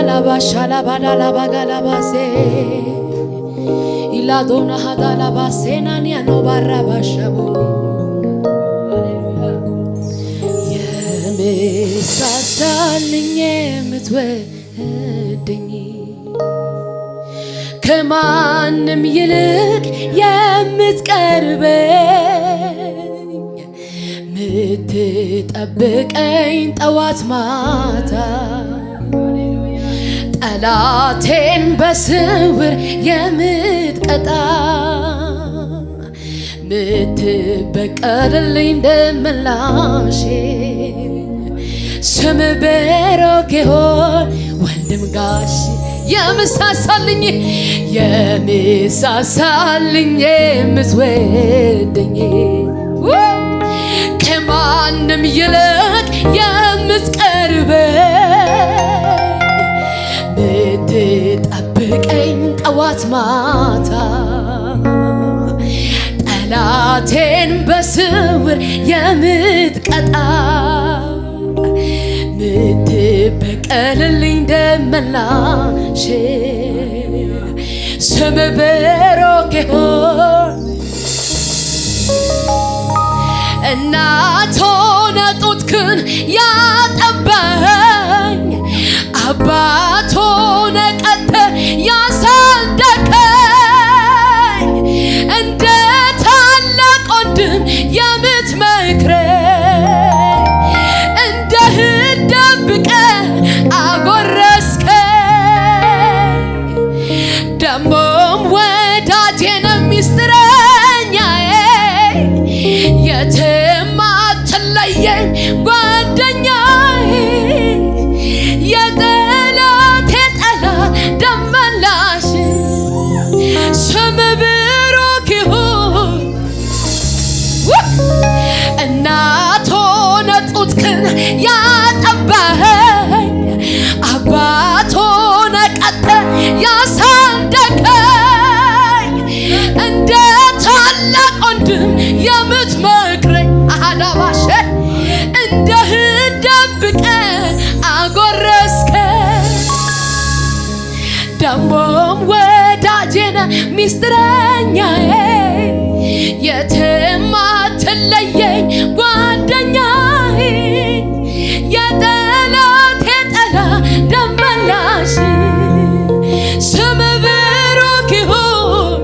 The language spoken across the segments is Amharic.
Bashala badala bagala base iladona hadala basena niano barra bashabo yemesasalኝ የምትወደኝ ከማንም ይልቅ የምትቀርበኝ ምትጠብቀኝ ጠዋት ማታ ጠላቴን በስውር የምትቀጣ ምትበቀልልኝ ደምላሼ ስም ብሩክ ይሁን ወንድም ጋሽ የምሳሳልኝ የምትወደኝ ከማንም ይልቅ የምትቀርበኝ ምትጠብቀኝ ጠዋት ማታ ጠላቴን በስውር የምትቀጣ ምትበቀልልኝ ደመላሼ ስም ብሩክ ይሁን እናት ሆነ ጡትክን ያጠባኝ አባት ሆነ ቀጥተህ ያሳደገኝ እንደ ታላቅ ወንድም የምትመክረኝ እንደ እህት ደብቀህ አጎረስከኝ ደሞም ወዳጄ ነህ ሚስጥረኛዬ የትም አትለየኝ ጓደኛዬ የጠላቴ ጠላት ደመላሽ ስም ብሩክ ይሁን እናት ሆነ ጡትክን ያጠባኸኝ አባት ሆነ ቀጥተህ ያሳደገኝ እንደ ታላቅ ወንድም የምትመክረኝ አዳባሽ እንደ እህት ደብቀህ አጎረስከኝ ደሞም ወዳጄ ነህ ሚስጥረኛዬ የትም አትለየኝ ጓደኛዬ የጠላቴ ጠላት ደመላሽ ስም ብሩክ ይሁን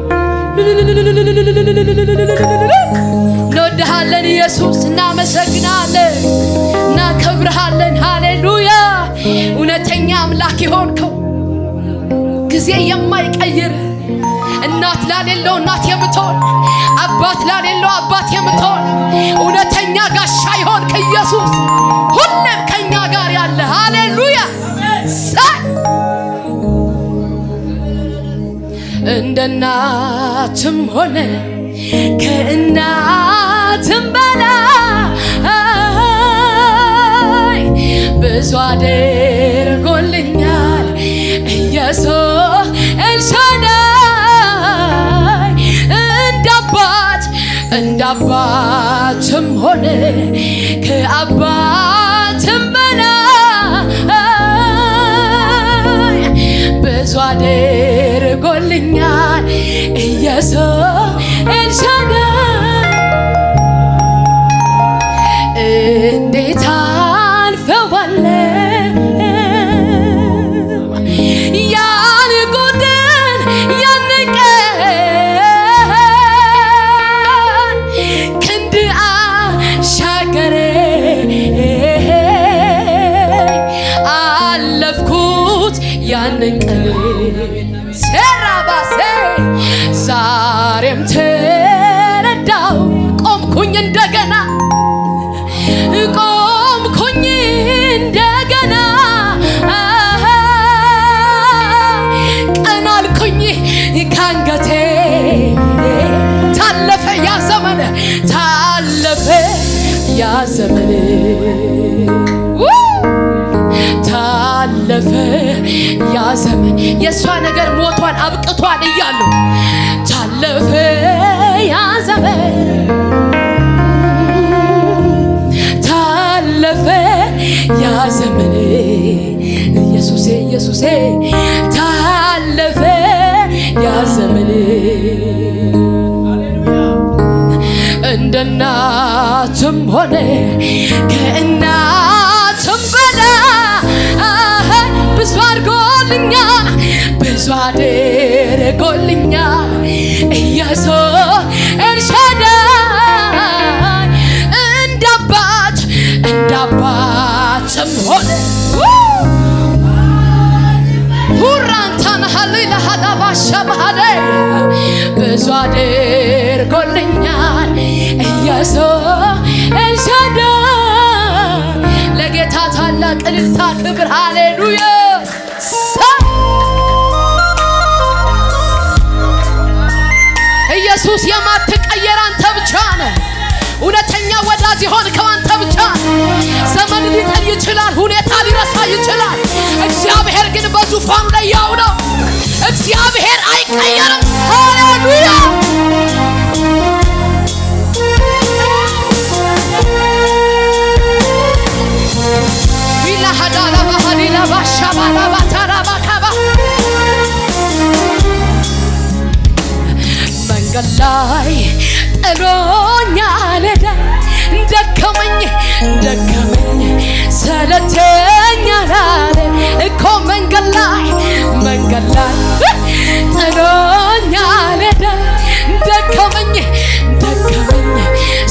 እንወድሃለን ኢየሱስ እናመሰግናለን እናከብርሃለን ሃሌሉያ እውነተኛ አምላክ የሆንከው ጊዜ የማይቀይር እናት ላሌለው እናት የምትሆን አባት ላሌለው አባት የምትሆን እውነተኛ ጋሻ የሆንክ ኢየሱስ ሁሌም ከኛ ጋር ያለ ሃሌሉያ እንደ እናትም ሆነ ከእናትም በላይ ብዙ አድርጎልኛል ኢየሱስ ኤልሻዳይ እንደ አባትም ሆነ ከአባትም በላይ ብዙ አድርጎልኛል ኢየሱስ ኤልሻዳይ እንዴት አልፈዋለሁ ያን ጉድን ያን ቀን ክንድ አሻገረኝ አለፍኩት ያንን ቀን ሰራባሴ ዛሬም ተረዳው ቆምኩኝ እንደገና ቀን አልኩኝ ካንገቴ ታለፈ ያ ዘመን ታለፈ ያ ዘመን ታለፈ ያ ዘመን የእሷ ነገር ሞቷን አብቅቷል እያሉ ታለፈ ያ ዘመን ታለፈ ያ ዘመን ኢየሱስ ኢየሱሴ ታለፈ ያ ዘመን እንደ እናትም ሆነ ከእናትም በላይ ብዙ አድርጎልኛል ብዙ አድርጎልኛል ኢየሱስ ኤልሻዳይ እንደ አባትም ሆነ ሁራንታና ሀሌላ ሀዳባሻባሃደ ብዙ አድርጎልኛል ኢየሱስ ኤልሻዳይ ለጌታ ታላቅ እልልታ ክብር ሃሌሉያ ኢየሱስ የማትቀየር አንተ ብቻ ነህ እውነተኛ ወዳጅ የሆንከው አንተ ብቻ ዘመን ሊጥል ይችላል ሁኔታ ሊረሳ ይችላል እግዚአብሔር ግን በዙፋኑ ላይ ያው ነው እግዚአብሔር አይቀየርም ሃሌሉያ ቢላሃዳላ ባሃዲላ ባሻባላ ባታራባካባ መንገድ ላይ ጥሎኛል ደከመኝ ሰለቸኛል አለ እኮ መንገድ ላይ ጥሎኛል ደከመኝ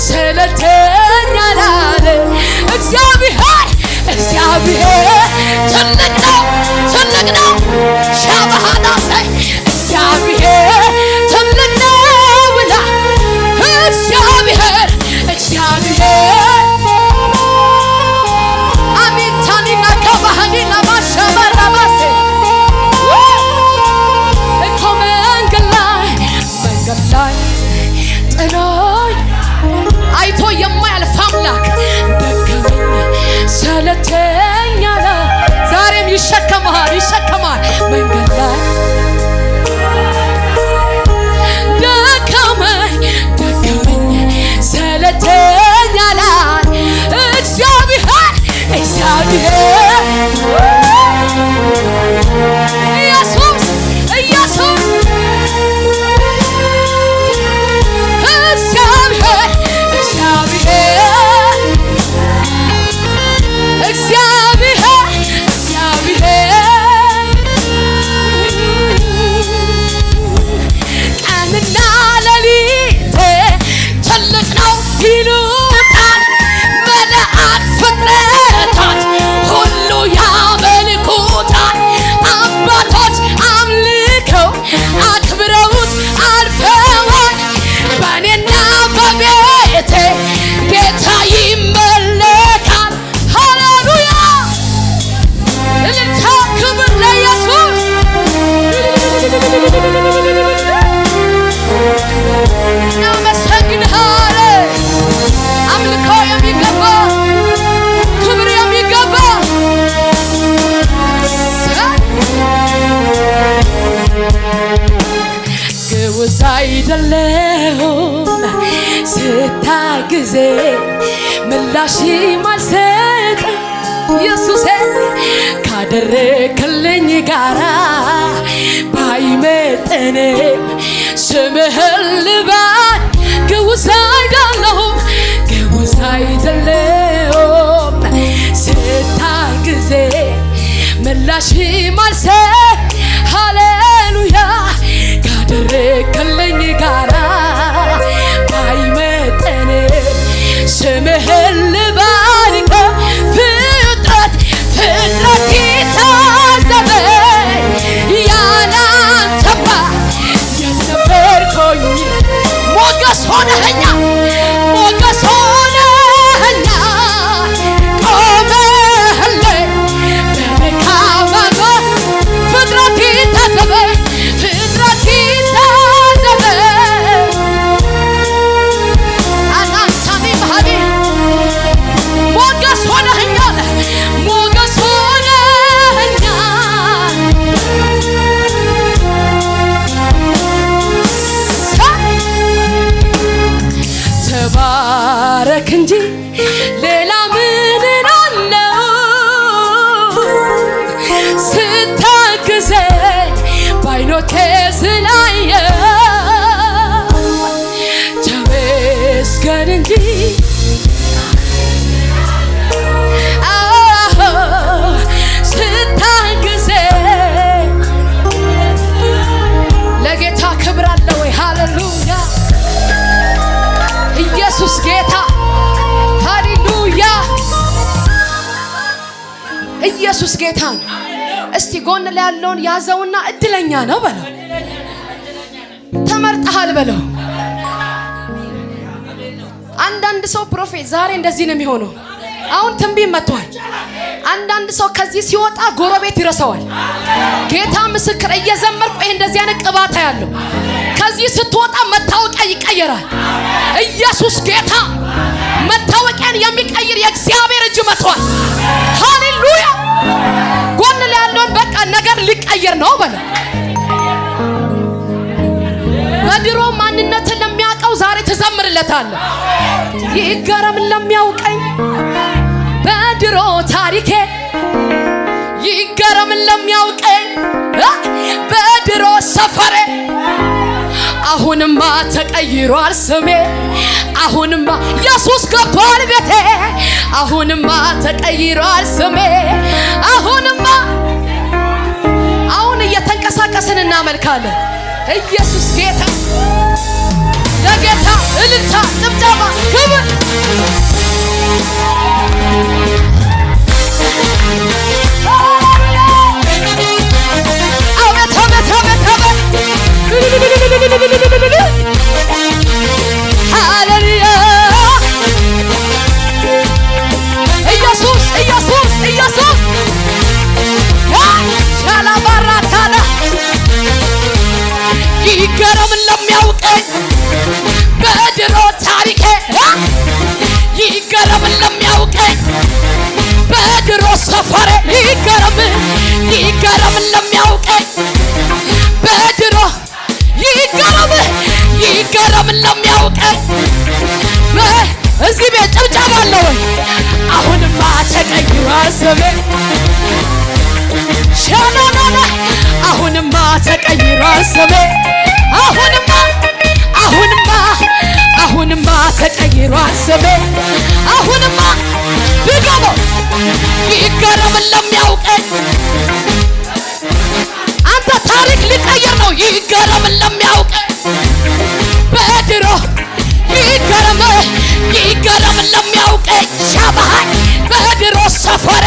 ሰለቸኛል አለ እግዚአብሔር ትልቅ ነው ሻባሃዳሰ እግዚአብሔር ትልቅ ነው ብላ እግዚአብሔር አሜን ታኒና ከባህኒና ማሻባራባሴ እኮ መንገድ ላይ ጥሎኝ አይቶ የማያልፍ አምላክ ደከመኝ ሰለቸኝ አለ ዛሬም ይሸከማል መንገድ ላይ ደከመኝ ሰለቸኝ አለ እግዚአብሔር ቀንና ሌሊት ትልቅ ነው ይሉታል መላእክት ፍጥረታት ሁሉ ያመልኩታል አባቶች አምልከው አክብረውት አልፈዋል በእኔና በቤቴ ጌታ ይመለካል ሃሌሉያ እልልታ ክብር ለኢየሱስ እናመሰግንሃለን አምልኮ የሚገባ ክብር የሚገባ ግውዝ አይደለሁም ስታግዜ ምላሽ ማልሰጥ ኢየሱሴ ካደረክልኝ ጋራ ባይመጥንም ስምህን ልባል ግውዝ አይደለሁም ስታግዜ ምላሽ ማልሰጥ ሃሌሉያ ካደረክልኝ ጋራ ባይመጥንም ስምህን ልባርክ ፍጥረት ይታዘበ ያላንተማ የነበርኩኝ ሞገስ ሆነኸኛ ቆመህልኝ በደካማ ጎን ፍጥረት ይታዘበ ስላየ ተመስገን እንጂ ስታግዘ ለጌታ ክብር አለ ወይ? ሃሌሉያ! ኢየሱስ ጌታ! ሃሌሉያ! ኢየሱስ ጌታ ነው። እስቲ ጎን ላይ ያለውን ያዘውና እድለኛ ነው በለው። ተመርጠሃል በለው። አንዳንድ ሰው ፕሮፌት ዛሬ እንደዚህ ነው የሚሆነው። አሁን ትንቢት መጥቷል። አንዳንድ ሰው ከዚህ ሲወጣ ጎረቤት ይረሳዋል። ጌታ ምስክር እየዘመርኩ እንደዚህ አይነት ቅባታ ያለው ከዚህ ስትወጣ መታወቂያ ይቀየራል። ኢየሱስ ጌታ! መታወቂያን የሚቀይር የእግዚአብሔር እጅ መጥቷል። ሃሌሉያ! ጎን ላይ ያለውን በቃ ነገር ሊቀየር ነው በለው። በድሮ ማንነትን ለሚያውቀው ዛሬ ትዘምርለታለህ። ይገረም ለሚያውቀኝ በድሮ ታሪኬ፣ ይገረም ለሚያውቀኝ በድሮ ሰፈሬ። አሁንማ ተቀይሯል ስሜ፣ አሁንማ ኢየሱስ ገብቷል ቤቴ። አሁንማ ተቀይሯል ስሜ፣ አሁንማ አሁን እየተንቀሳቀስን እናመልካለን። ኢየሱስ ጌታ! ለጌታ እልልታ፣ ጭብጨባ፣ ክብር! አቤት አቤት አቤት አቤት! ሃሌሉያ! ኢየሱስ ኢየሱስ ኢየሱስ! ሻላባራታላ ይገረም ለሚያውቀኝ በድሮ ታሪኬ፣ ይገረም ለሚያውቀኝ በድሮ ሰፈሬ። ይገረም ይገረም ለሚያውቀኝ በድሮ ይገረም ይገረም ለሚያውቀኝ እዚህ ቤት ጭብጨባ አለ ወይ? አሁንማ ተቀይሯል ስሜ፣ ሸናናና አሁንማ ተቀይሯል ስሜ፣ አሁንማ አሁንማ አሁንማ ተቀይሯል ስሜ፣ አሁንማ ድገሞ ይገረም ለሚያውቀኝ አንተ ታሪክ ሊቀይር ነው። ይገረም ለሚያውቀኝ በድሮ ይገረም ይገረም ለሚያውቀኝ ሻባሃይ በድሮ ሰፈሬ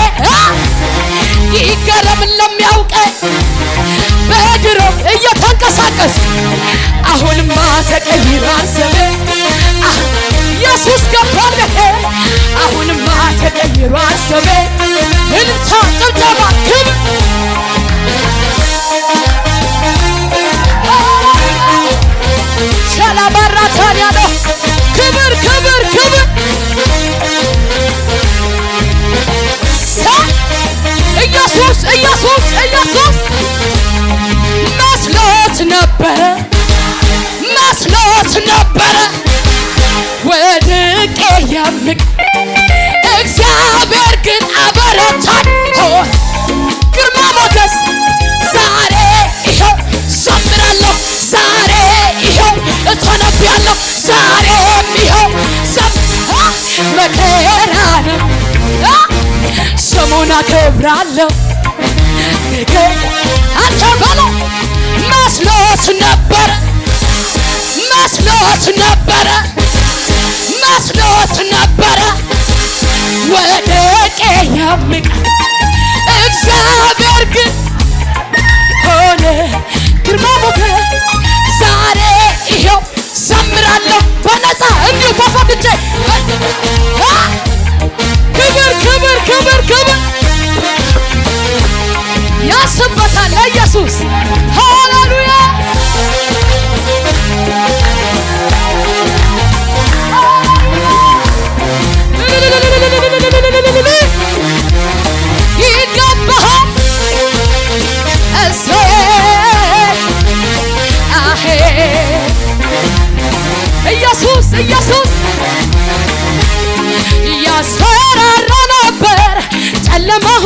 ይገረም ለሚያውቀኝ በድሮ እየተንቀሳቀስ አሁንማ ተቀይሯል ስሜ። ኢየሱስ ገብቷል ቤቴ። አሁንማ ተቀይሯል ስሜ። እልልታ፣ ጭብጨባ፣ ክብር! ሸላባራታን ያለው ክብር ክብር ክብር! ኢየሱስ ኢየሱስ ኢየሱስ! መስሎት ነበረ መስሎት ነበረ ወድቄ የምቅ እግዚአብሔር ግን አበረታኝ። ግርማ ሞገስ ዛሬ ይኸው ዘምራለሁ፣ ዛሬ ይኸው እተነብያለሁ፣ ዛሬም ይኸው መከራንም ስሙን አከብራለሁ። አንተ በለው መስሎት ነበረ መስሎት ነበረ መስሎት ነበረ ወድቄ የምቀር እግዚአብሔር ግን ሆነ ግርማ ሞገስ ዛሬ ይኸው ዘምራለሁ በነፃ እንዲሁ ተፈትቼ ክብር ክብር ክብር ክብር ያስበታል ለኢየሱስ። ሃሌሉያ! ይገባሃል ኢየሱስ ኢየሱስ ያስፈራራ ነበር ጨለማሁ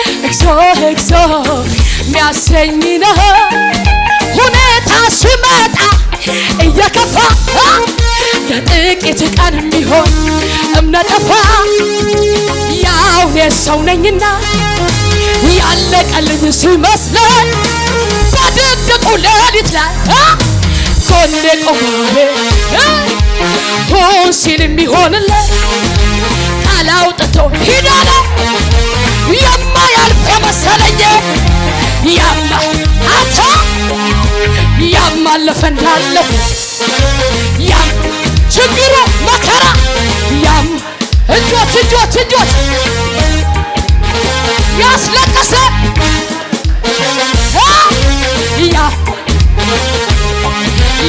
እግዚኦ እግዚኦ ሚያሰኝ ነው ለጥቂት ቀን የሚሆን እምነት ጠፋ። ያው የሰው ነኝና ያለቀልኝ ሲመስለኝ በድቅድቁ ሌሊት ላይ ጎኔ ቆሜ ሆን ሲል የሚሆንለት ቃል አውጥቶ ሂድ አለ። የማያልፍ የመሰለኝ ያማለፈ እንዳለፈ ችግሩ መከራ እጆች ያስለቀሰ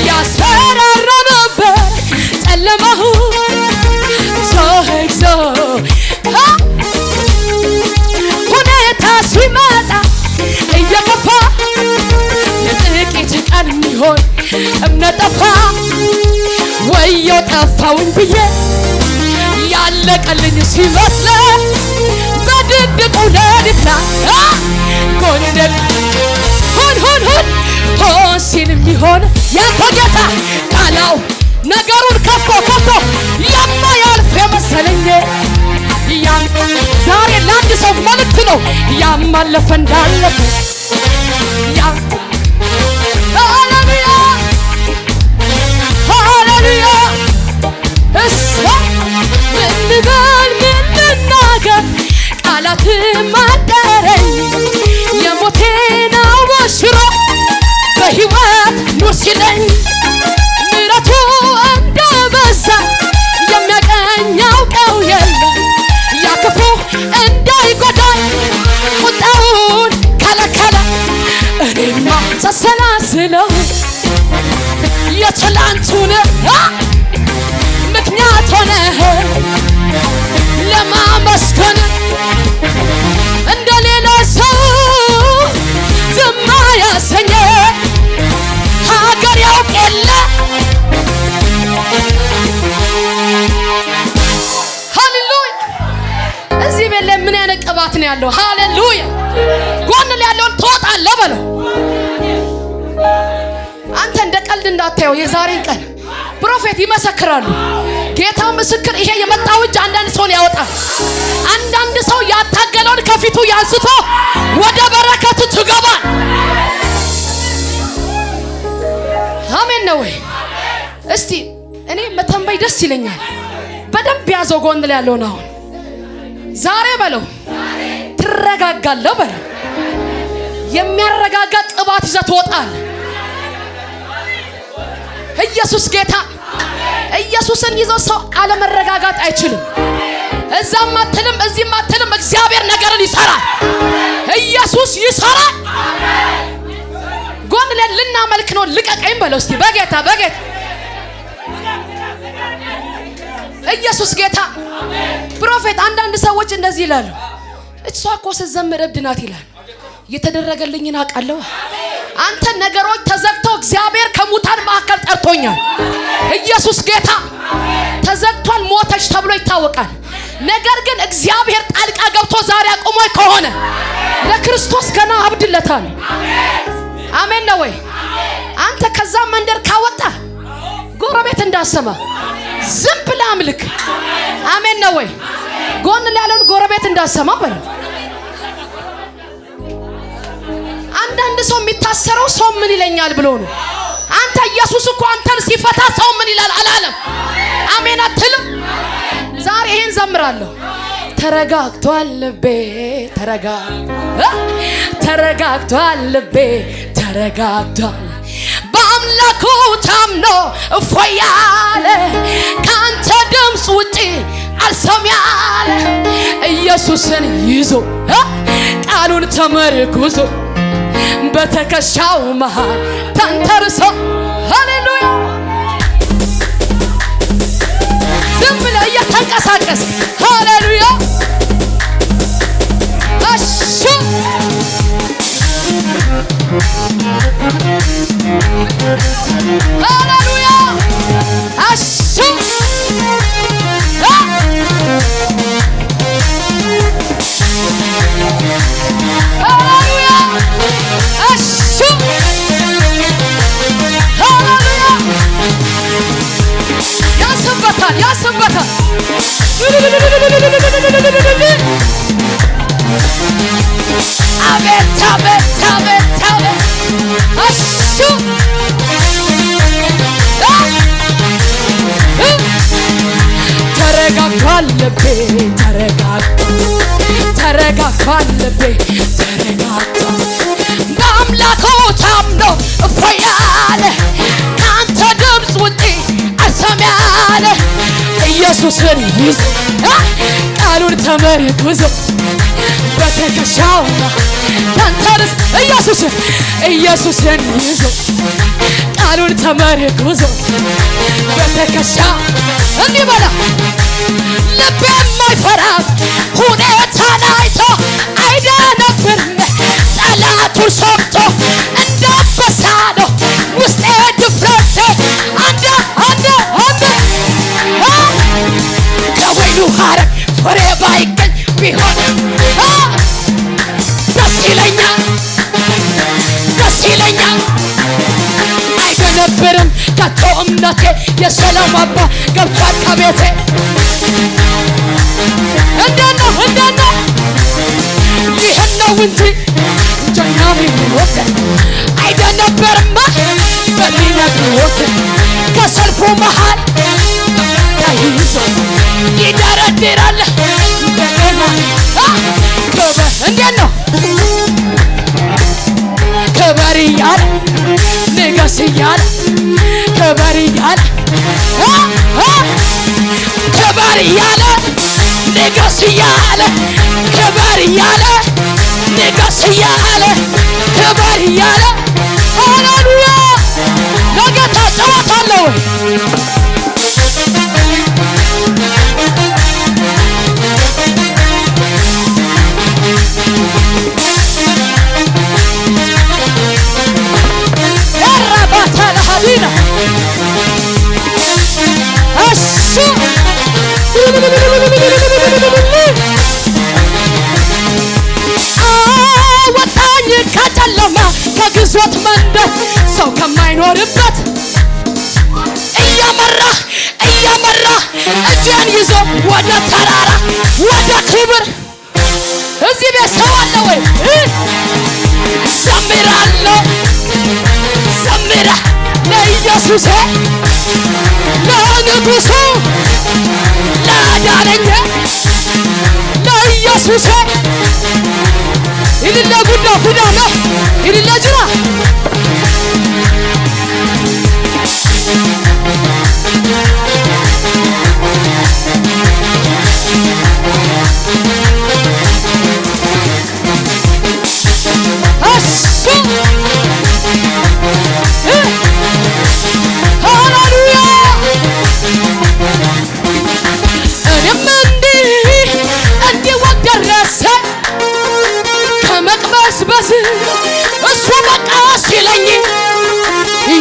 ያስፈራራ ነበር ጨለማሁ ዞ ሁኔታ ሲመጣ እየከፋ ለጥቂት ቀን የሚሆን እምነት ጠፋ። ወየው ጠፋውኝ ብዬ ያለቀልኝ ሲመስለኝ በድቅድቁ ሌሊት ላይ ጎንደር ሆን ሲል የሚሆን ያንተ ጌታ ቃላው ነገሩን ከፍቶ የማያልፍ የመሰለኝ ዛሬ ለአንድ ሰው መልእክት ነው። ያማለፈ እንዳለፈ ሃሌሉያ ምን ልበል ምን ልናገር ቃላት ማጠረኝ የሞቴን አወሽሮ በሕይወት ኑር ሲለኝ ምሕረቱ እንደበዛ የሚያቀኝ ያውቀው የለም ያ ክፉ እንዳይጎዳኝ ቁጣውን ከለከለ። እኔማ ሳሰላስለው የትላንቱን ምክንያት ሆነ ለማመስገን እንደ ሌላ ሰው ዝም ያሰኘ ሀገር ያውቅ የለ። ሃሌሉያ እዚህ ቤት ላይ ምን አይነት ቅባት ነው ያለው? ሃሌሉያ ጎን ላይ ያለውን ትወጣለህ በለው። አንተ እንደ ቀልድ እንዳታየው። የዛሬን ቀን ፕሮፌት ይመሰክራሉ። ጌታ ምስክር፣ ይሄ የመጣው እጅ አንዳንድ ሰውን ያወጣል። አንዳንድ ሰው ያታገለውን ከፊቱ ያንስቶ ወደ በረከት ትገባል። አሜን ነው ወይ? እስቲ እኔ መተንበይ ደስ ይለኛል። በደንብ ያዘው ጎን ላይ ያለውን አሁን ዛሬ በለው ትረጋጋለህ በለው። የሚያረጋጋ ቅባት ይዘህ ትወጣለህ። ኢየሱስ ጌታ። ኢየሱስን ይዞ ሰው አለመረጋጋት አይችልም። እዛም አትልም እዚህም አትልም። እግዚአብሔር ነገርን ይሰራል። ኢየሱስ ይሰራል። ጎን ላይ ልናመልክ ነው። ልቀቀኝ በለው እስቲ በጌታ ኢየሱስ ጌታ። ፕሮፌት አንዳንድ ሰዎች እንደዚህ ይላሉ፣ እሷ እኮ ስትዘምር እብድ ናት ይላል። የተደረገልኝን አውቃለሁ። አንተ ነገሮች ተዘግተው እግዚአብሔር ከሙታን መካከል ጠርቶኛል። ኢየሱስ ጌታ። ተዘግቷል፣ ሞተች ተብሎ ይታወቃል። ነገር ግን እግዚአብሔር ጣልቃ ገብቶ ዛሬ አቁሞኝ ከሆነ ለክርስቶስ ገና አብድለታል። አሜን ነው ወይ? አንተ ከዛ መንደር ካወጣ ጎረቤት እንዳሰማ ዝም ብለህ አምልክ። አሜን ነው ወይ? ጎን ላይ ያለውን ጎረቤት እንዳሰማ በለው። አንዳንድ ሰው የሚታሰረው ሰው ምን ይለኛል ብሎ ነው። አንተ ኢየሱስ እኮ አንተን ሲፈታ ሰው ምን ይላል አላለም። አሜን አትልም? ዛሬ ይሄን ዘምራለሁ። ተረጋግቷል ልቤ ተረጋግቷል ልቤ ተረጋግቷል። በአምላኩ ታምኖ እፎይ ያለ ከአንተ ድምፅ ውጪ አልሰማ ያለ ኢየሱስን ይዞ ቃሉን ተመርኩዞ በተከሻው መሃል ተንተርሶ ሃሌሉያ ዝም ብለህ እየተንቀሳቀስ ሃሌሉያ አሹ ሃሌሉያ አሹ ሃሌሉያ አሹ ሃሌሉያ ያንስባ አቤት አቤት አቤት አቤት እሱ ተረጋግቷል ልቤ ተረጋግቷል ልቤ ተረጋግቷል በአምላኩ ታምኖ እፎይ አለ ካንተ ድምፅ ውጪ አልሰማም አለ ኢየሱስን ይዞ ቃሉን ተመርኩዞ በትከሻው ተንተርሶ ኢየሱስን ይዞ ቃሉን ተመርኩዞ በትከሻው እንዲህ በላ ልቤ የማይፈራም ሁኔታን አይቶ አይደነግጥም ጠላቱን ሰምቶ እንዳንበሳ ነው ውስጤ ድፍረቴ አንድ ከወይኑ ሐረግ ፍሬ ባይገኝ ቢሆን ደስ ይለኛል አይደነብርም ከቶ እምነቴ የሰላም አባ ገብቷል ከቤቴ እንደት ነው ይህን ነው እንጂ እንጀኛ ቢሞት አይደነብርማ በሚነግሮት ከሰልፉ መሃል ተይዞ ይደረድራል እንደገና እንደት ነው ክበር እያለ ንገስ እያለ ክበር እያለ ንገስ እያለ ክበር እያለ ንገስ እያለ ክበር እያለ ሃሌሉያ ለጌታ ጨዋታለሁ አወጣኝ ከጨለማ ከግዞት መንደር ሰው ከማይኖርበት እየመራ እጄን ይዞ ወደ ተራራ ወደ ክብር እዚህ ቤት ሰው አለ ወይ? ዘምራለሁ ለኢየሱሴ ለንጉሡ ላዳነኝ ለኢየሱሴ ይልለ ጉዳ ነው ይልለ ጅራ እሱ በቃ ሲለኝ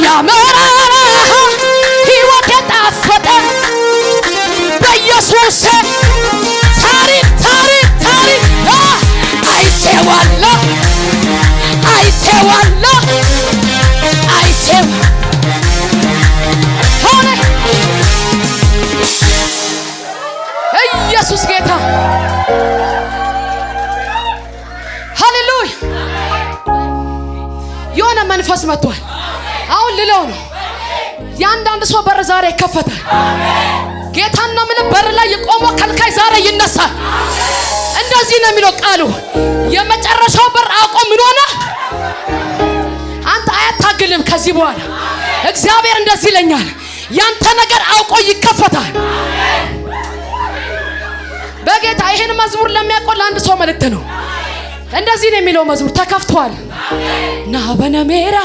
ያመራ ሕይወት የጣፈጠ በኢየሱስ ታሪክ አይቼዋለሁ ሆነ ኢየሱስ ጌታ ሃሌሉያ የሆነ መንፈስ መጥቷል አሁን ልለው ነው ያንዳንድ ሰው በር ዛሬ ይከፈታል ጌታና ምን በር ላይ የቆመው ከልካይ ዛሬ ይነሳል እንደዚህ ነው የሚለው ቃሉ የመጨረሻው በር አውቆ ምን ሆነ አንተ አያታግልም ከዚህ በኋላ እግዚአብሔር እንደዚህ ይለኛል ያንተ ነገር አውቆ ይከፈታል በጌታ ይሄን መዝሙር ለሚያቆል አንድ ሰው መልእክት ነው እንደዚህ ነው የሚለው መዝሙር ተከፍቷል ናበነሜራ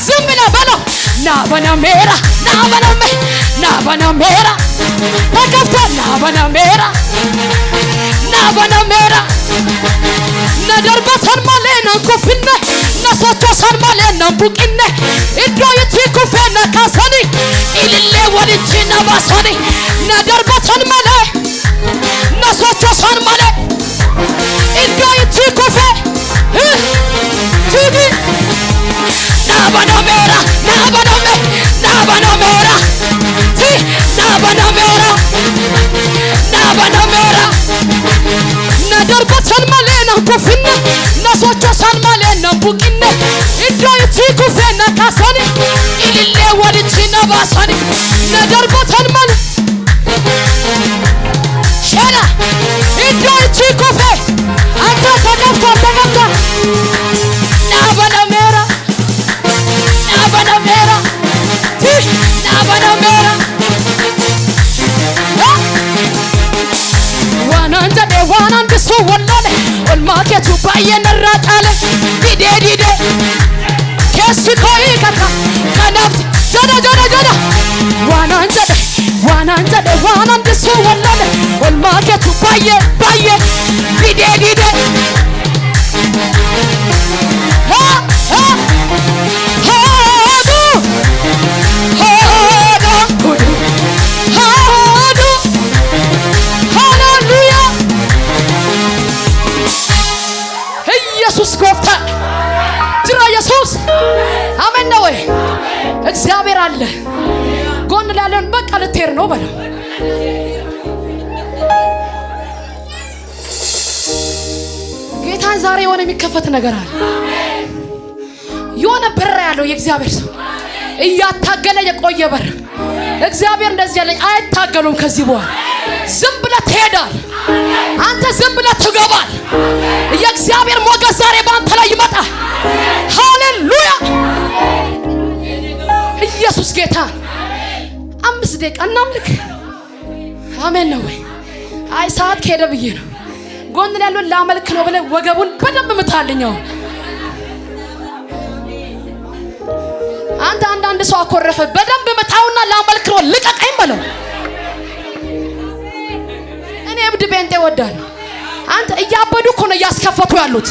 ዝም ብለህ በለው ናበነሜራ ተከፍቷል ናበነሜራ ነደርበተን ማሌና ኩፍነ ነሶቶሰን ማሌና ቡቂነ ኢዶይቲ ኩፌነ ካሰኒ ኢልሌ ወልቺና ባሰኒ ነደርበተን ማሌ ነሶቶሰን ማሌ ኢዶይቲ ኩፌ ቲዲ ናበነሜራ ቲ ናበነሜራ ባሳኒ ነገር ቦተንመን ሸላ ኢንጆይቺ ኮፌ አንተ ተገብቶ ናበለሜራ ዋናንተ ሱ ወላለ ወልማኬቱ ባየነራጣለ ዲዴ ከስኮይ ከታ ከናፍት ጆዳ ዋናንተ ሱ ወላለ ወልማኬቱ ባየ ዲዴ ኢየሱስ ጎፍታ ጅራ ኢየሱስ አሜን ነው ወይ? እግዚአብሔር አለ ጎን ላለን በቃ ልትሄድ ነው በለው። ጌታን ዛሬ የሆነ የሚከፈት ነገር አለ። የሆነ በር ያለው የእግዚአብሔር ሰው እያታገለ የቆየ በር እግዚአብሔር እንደዚህ ያለኝ አይታገሉም። ከዚህ በኋላ ዝም ብለህ ትሄዳል። አንተ ዝም ብለህ ትገባል። የእግዚአብሔር ሞገስ ዛሬ በአንተ ላይ ይመጣል። ሃሌሉያ ኢየሱስ ጌታ። 5 ደቂቃ እናምልክ። አሜን ነው ወይ? አይ ሰዓት ከሄደ ብዬ ነው። ጎን ያለው ላመልክ ነው ብለህ ወገቡን በደንብ ምታልኛው። አንድ ሰው አኮረፈ። በደንብ ምታውና ላመልክ ነው ልቀቀኝ በለው። እኔ እብድ ቤንጤ ወዳለሁ። አንተ እያበዱ እኮ ነው እያስከፈቱ ያሉት።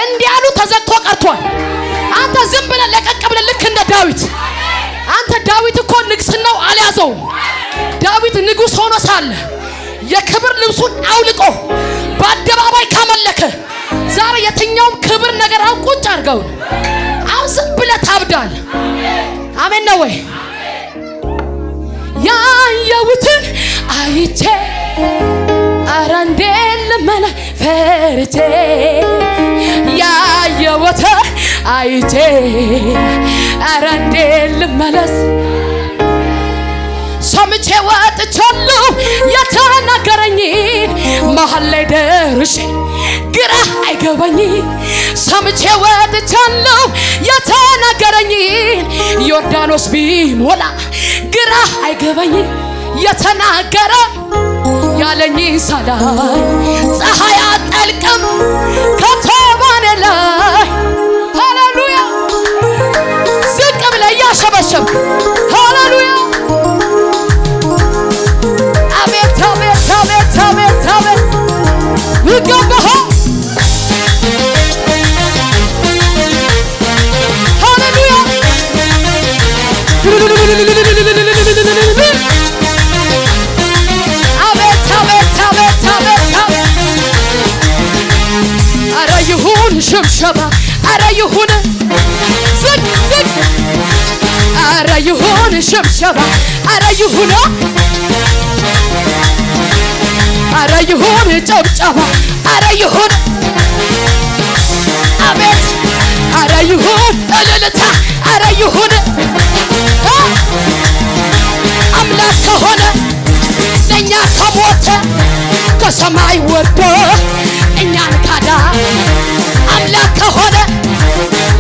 እንዲያሉ ተዘግቶ ቀርቷል። አንተ ዝም ብለህ ለቀቅ ብለህ ልክ እንደ ዳዊት። አንተ ዳዊት እኮ ንግስናው አልያዘውም። ዳዊት ንጉስ ሆኖ ሳለ የክብር ልብሱን አውልቆ በአደባባይ ካመለከ ዛሬ የትኛውም ክብር ነገር አሁን ቁጭ አድርገው አሁን ዝም ብለህ ታብዳል። አሜን ነው ወይ? ያየሁትን አይቼ ኧረ እንዴት ልመለስ ፈርቼ ያየሁትን አይቼ ኧረ እንዴት ልመለስ ሰምቼ ወጥቻለሁ የተናገረኝን መሀል ላይ ደርሼ ግራ አይገባኝ። ሰምቼ ወጥቻለሁ የተናገረኝን ዮርዳኖስ ቢሞላ ግራ አይገባኝ። የተናገረ ያለኝን ሳላይ ፀሐይ አትጠልቅም ከቶ በኔ ላይ። ሃሌሉያ ዝቅ ብለህ እያሸበሸብክ ሃሌሉያ አቤት አቤት አቤት አቤት አቤት ይገባሃል። ሃሌሉያ አቤት አቤት አቤት አቤት ኧረ ይሁን ሽብሸባ ኧረ ይሁን ዝቅ ዝቅ ኧረ ይሁን ሽብሸባ ኧረ ይሁን ኧረ ይሁን ጨብጨባ ኧረ ይሁን አቤት ኧረ ይሁን እልልታ ኧረ ይሁን አምላክ ከሆነ ለእኛ ከሞተ ከሰማይ ወርዶ እኛን ካዳ አምላክ ከሆነ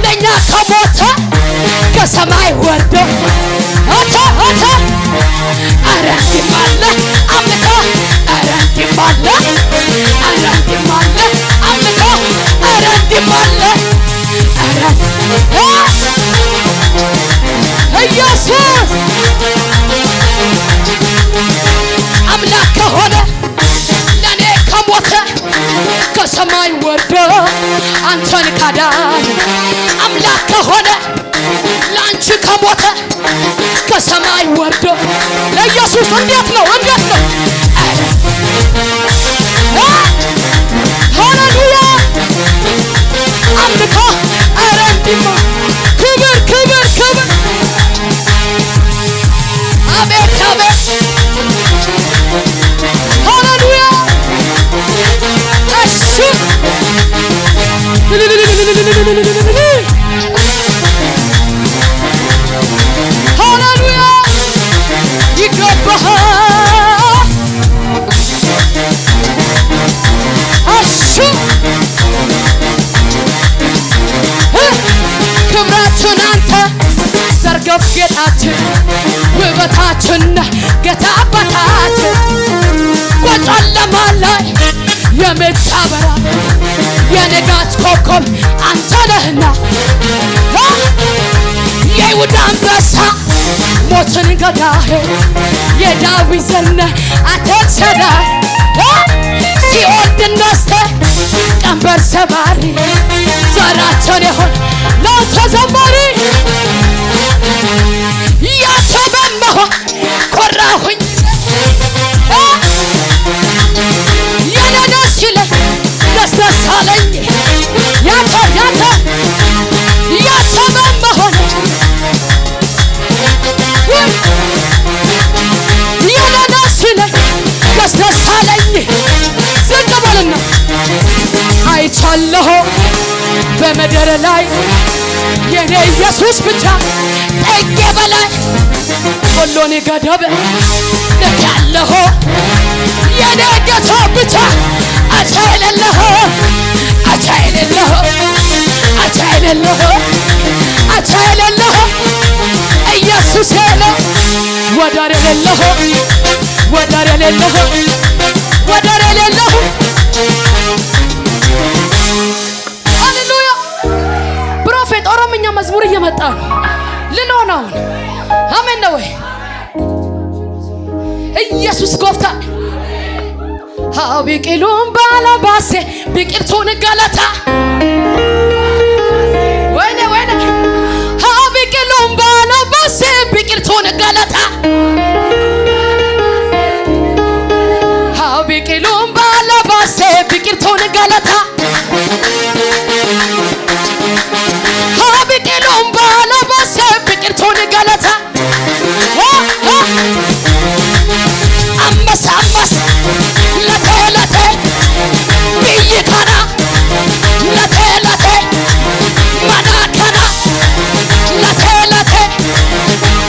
ለእኛ ከሞተ ከሰማይ ወርዶ ኦተ ኧረ እንዲህም አለ አምልኮ ኧረ እንዲህም አለ ኧረ እንዲህም አለ አምልኮ ኧረ እንዲህም አለ ኢየሱስ አምላክ ከሆነ ለእኔ ከሞተ ከሰማይ ወርዶ አንተን ካዳን አምላክ ከሆነ ለአንቺ ከሞተ ከሰማይ ወርዶ ለኢየሱስ እንዴት ነው ሃሌሉያ አምልኮ ኧረ እንዲህ ክብር ክብር ክብር አቤት አቤት ሃሌሉያ እሺ ሃሌሉያ ክብራችን አንተ ዘርገፍ ጌጣችን ውበታችን ጌታ አባታችን በጨለማ ላይ የምታበራ የንጋት ኮከብ አንተ ነህና የይሁዳ አንበሳ ሞትን ገዳይ የዳዊት ዘር አንተ ሸዳይ ሲኦል ድል ነስተህ ቀንበር ሰባሪ ዘራችን የሆን ላንተ ዘማሪ ያንተ በመሆን ኮራሁኝ የኔ ደስ ይለኝ ደስ ደስ አለኝ ያንተ በመሆን የኔ ደስ ይለኝ ደስ ደስ አለኝ ዝቅ በልና አይቻለሁ በምድር ላይ የኔ ኢየሱስ ብቻ ጠጌ በላይ ሁሉን ገደብ ልክ ያለሁ የኔ ጌታ ብቻ አቻ የሌለህ አቻ የሌለህ አቻ የሌለህ አቻ የሌለህ ኢየሱስ ነው ወደር የሌለህ ወደር የሌለህ ወደር የሌለህ ሃሌሉያ። ፕሮፌት ኦሮምኛ መዝሙር እየመጣ ነው ልሎናው አሜን ነው ወይ ኢየሱስ ጎፍታ ቢቂሉን ባላባሴ ቢቂልቱን ገለታ ወይኔ ቢቂሉን ባላባሴ ቢቂልቱን ገለታ ቢቂሉን ባላባሴ ቢቂልቱን ገለታ ቢቂሉን ባላባሴ ቢቂልቱን ገለታ አመስ ለቴ ብይካና ለቴ መናከና ለቴ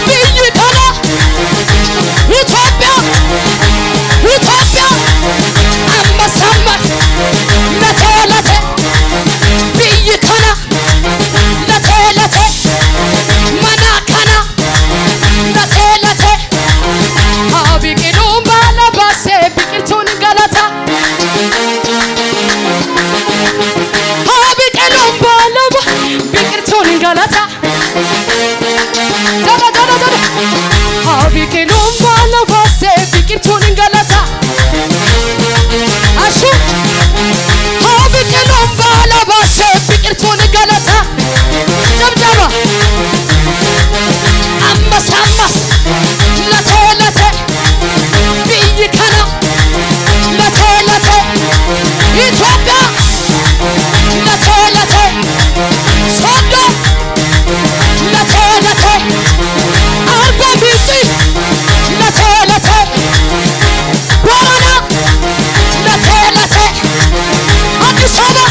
ብይካና ኢትዮጵያ አመስ ለቴ ብይካና ለቴ መናከና ለቴ ቢቂሉን ባላባሴ ቢቂልቱን ገለታ ቢቂሉን ባላባ ቢቂልቱን ገለታ ቢቂሉን ባላባሴ ቢቂልቱን ገለታ አሹ ቢቂሉን ባላባሴ ቢቂልቱን ገለታ ጨብጨባ አመስ ለቴ ብይካና ለቴ ኢትዮጵያ ለቴ ሶዶ ለቴ አርባ ምንጭ ለቴ ቦረና ለቴ አዲስ አበባ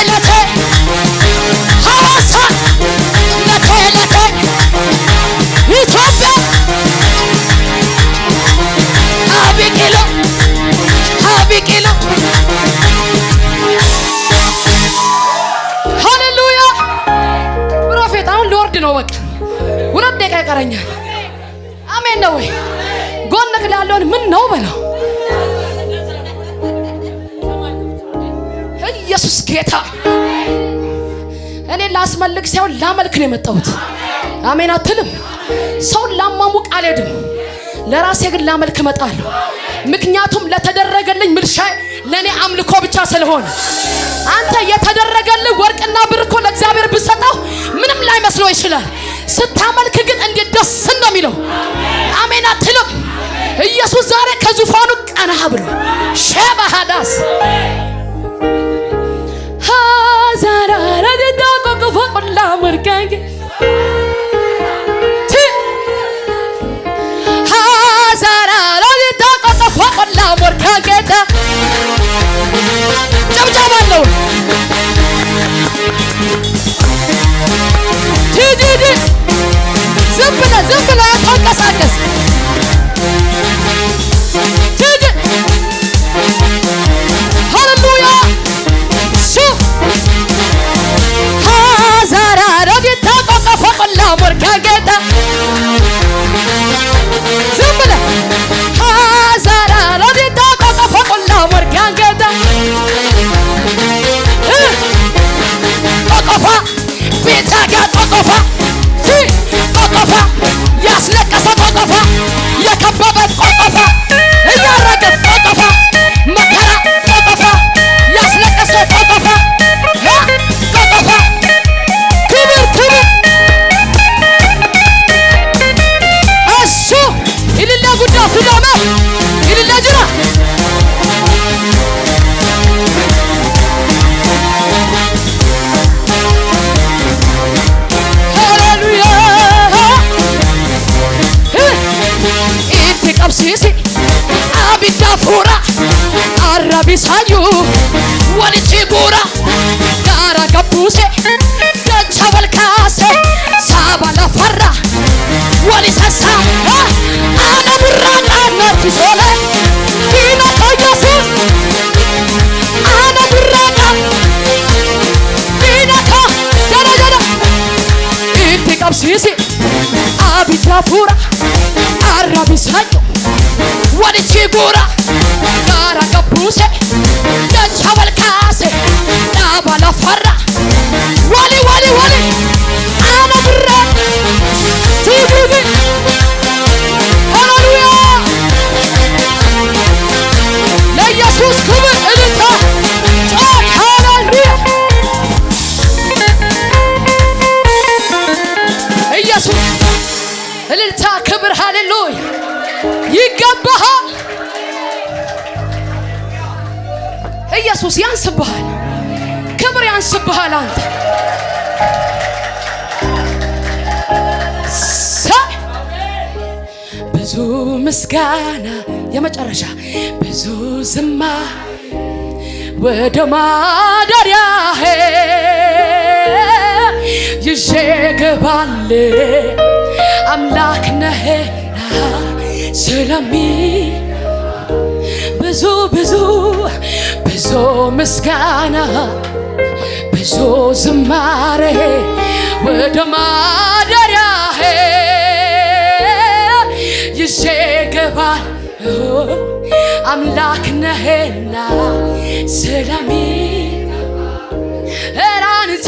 ለቴ ሐዋሳ ለቴ ኢትዮጵያ ቢቂሉ ሃሌሉያ። ፕሮፌት አሁን ልወርድ ነው በቃ 2 ደቂቃ ይቀረኛል። አሜን ነው ወይ ጎንክ ላለውን ምን ነው በለው ኢየሱስ ጌታ እኔ ላስመልክ ሳይሆን ላመልክ ነው የመጣሁት። አሜን አትልም? ሰውን ላማሙቅ አልሄድም። ለራሴ ግን ላመልክ እመጣለሁ። ምክንያቱም ለተደረገልኝ ምልሻይ ለኔ አምልኮ ብቻ ስለሆነ አንተ የተደረገልህ ወርቅና ብር እኮ ለእግዚአብሔር ብሰጠው ምንም ላይ መስሎ ይችላል። ስታመልክ ግን እንዴት ደስ እንደሚለው አሜን አትልም? ኢየሱስ ዛሬ ከዙፋኑ ቀና ብሎ ሸባሃዳስ ሃዛራ ረዳ ቆቆፎ ቆላ መርካንጌ ሃዛራ ረዳ ቆቆፎ ቆላ መርካንጌ ጨብጨባለሁ ዲዲ ዝም ብለህ ተንቀሳቀስ qabsiisi abidda fuura arrabisayu walitti buura gaara gabbuuse dacha walkaase saaba lafarra walisasa ana burraaqa narkisole diina koo Yesuus ana burraaqa diina koo jala itti qabsiisi abidda fuura arrabisayu walitti buura gaara gabbuuse dacha walkaase saaba lafarra wali ana burraaqa tibugi ሃሌሉያ ለኢየሱስ ክብር እልልታ ጮክ ሃሌሉያ ኢየሱስ እልልታ ክብር ሃሌሉያ ይገባሃል ኢየሱስ ያንስብሃል ክብር ያንስብሃል አንተ ብዙ ምስጋና የመጨረሻ ብዙ ዝማ ወደ ማደሪያህ ይዤ እገባለሁ አምላክ ነህና ስለሚ ብዙ ምስጋና ብዙ ዝማሬ ወደ ማደሪያህ ይዤ እገባለሁ አምላክ ነህና ስለሚ አንተ